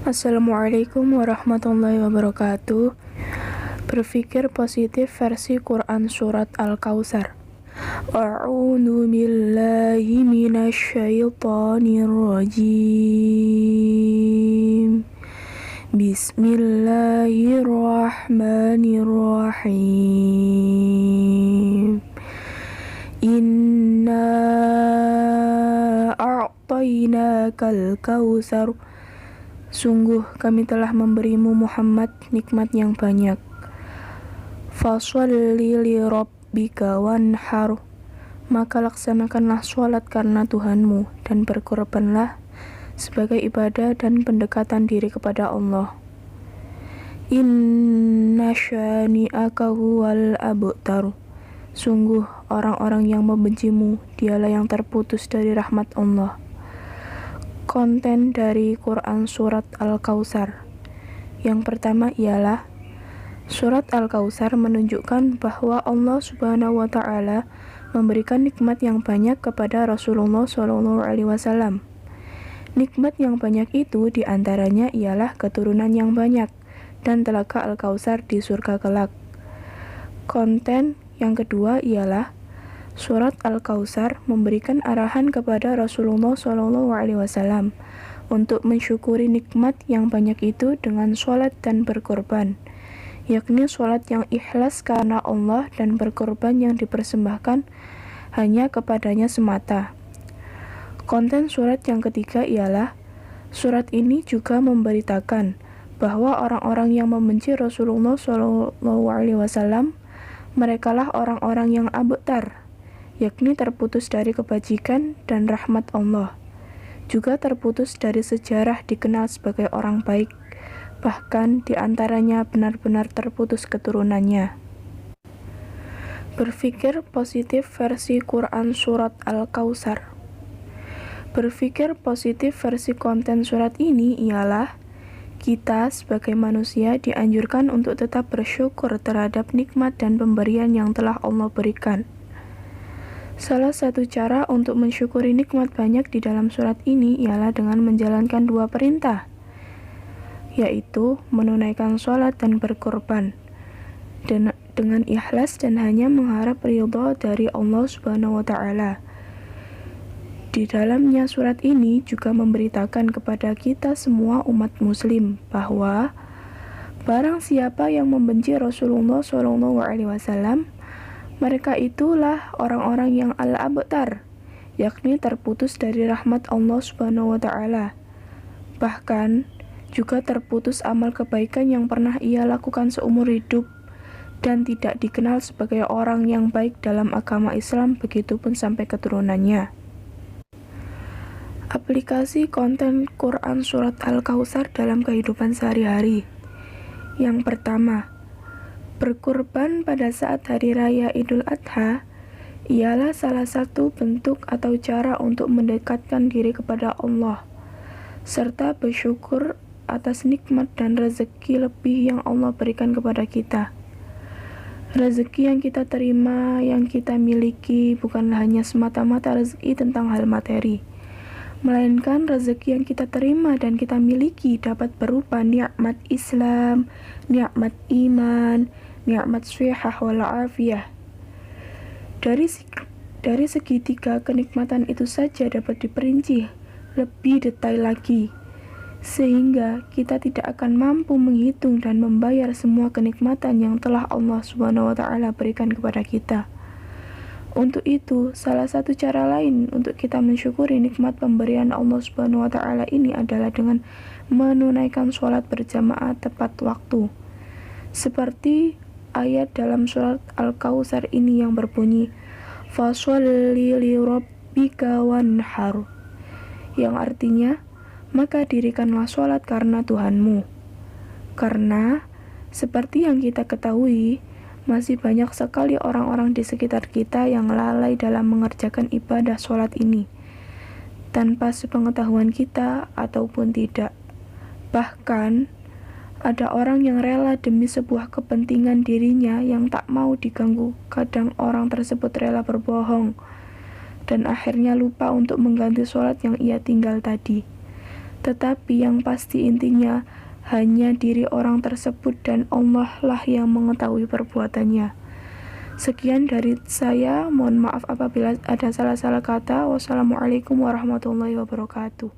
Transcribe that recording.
Assalamualaikum warahmatullahi wabarakatuh. Berpikir positif versi Quran Surat Al-Kautsar. A'udzu billahi minasyaitonir rajim. Bismillahirrahmanirrahim. Inna a'tainakal kautsar. Sungguh kami telah memberimu Muhammad nikmat yang banyak. Fasholli li rabbika wanhar. Maka laksanakanlah sholat karena Tuhanmu dan berkorbanlah sebagai ibadah dan pendekatan diri kepada Allah. Inna syani'aka huwal abtar. Sungguh orang-orang yang membencimu dialah yang terputus dari rahmat Allah. Konten dari Quran Surat Al-Kautsar. Yang pertama ialah Surat Al-Kautsar menunjukkan bahwa Allah Subhanahu wa Ta'ala memberikan nikmat yang banyak kepada Rasulullah SAW. Nikmat yang banyak itu diantaranya ialah keturunan yang banyak dan telaga Al-Kautsar di surga kelak. Konten yang kedua ialah Surat Al-Kautsar memberikan arahan kepada Rasulullah SAW untuk mensyukuri nikmat yang banyak itu dengan sholat dan berkorban, yakni sholat yang ikhlas karena Allah dan berkorban yang dipersembahkan hanya kepadanya semata. Konten surat yang ketiga ialah surat ini juga memberitakan bahwa orang-orang yang membenci Rasulullah SAW merekalah orang-orang yang abtar, yakni terputus dari kebajikan dan rahmat Allah, juga terputus dari sejarah dikenal sebagai orang baik, bahkan diantaranya benar-benar terputus keturunannya. Berpikir positif versi Quran Surat Al-Kautsar. Berpikir positif versi konten surat ini ialah kita sebagai manusia dianjurkan untuk tetap bersyukur terhadap nikmat dan pemberian yang telah Allah berikan. Salah satu cara untuk mensyukuri nikmat banyak di dalam surat ini ialah dengan menjalankan dua perintah, yaitu menunaikan sholat dan berkorban dengan ikhlas dan hanya mengharap ridha dari Allah Subhanahu wa Ta'ala. Di dalamnya surat ini juga memberitakan kepada kita semua umat muslim bahwa barang siapa yang membenci Rasulullah SAW, mereka itulah orang-orang yang al-abtar, yakni terputus dari rahmat Allah Subhanahu wa Ta'ala. Bahkan juga terputus amal kebaikan yang pernah ia lakukan seumur hidup dan tidak dikenal sebagai orang yang baik dalam agama Islam, begitupun sampai keturunannya. Aplikasi konten Quran Surat Al-Kautsar dalam kehidupan sehari-hari. Yang pertama, berkurban pada saat hari raya Idul Adha ialah salah satu bentuk atau cara untuk mendekatkan diri kepada Allah, serta bersyukur atas nikmat dan rezeki lebih yang Allah berikan kepada kita. Rezeki yang kita terima, yang kita miliki, bukanlah hanya semata-mata rezeki tentang hal materi, melainkan rezeki yang kita terima dan kita miliki dapat berupa nikmat Islam, nikmat iman, nikmat shihah wal afiyah. Dari segitiga kenikmatan itu saja dapat diperinci lebih detail lagi, sehingga kita tidak akan mampu menghitung dan membayar semua kenikmatan yang telah Allah Subhanahu wa Ta'ala berikan kepada kita. Untuk itu, salah satu cara lain untuk kita mensyukuri nikmat pemberian Allah Subhanahu wa Ta'ala ini adalah dengan menunaikan sholat berjamaah tepat waktu. Seperti ayat dalam surat Al-Kautsar ini yang berbunyi, Fasholli li rabbika wanhar, yang artinya, maka dirikanlah sholat karena Tuhanmu. Karena, seperti yang kita ketahui, masih banyak sekali orang-orang di sekitar kita yang lalai dalam mengerjakan ibadah sholat ini, tanpa sepengetahuan kita ataupun tidak. Bahkan, ada orang yang rela demi sebuah kepentingan dirinya yang tak mau diganggu. Kadang orang tersebut rela berbohong, dan akhirnya lupa untuk mengganti sholat yang ia tinggal tadi. Tetapi yang pasti intinya hanya diri orang tersebut dan Allah lah yang mengetahui perbuatannya. Sekian dari saya, mohon maaf apabila ada salah-salah kata. Wassalamualaikum warahmatullahi wabarakatuh.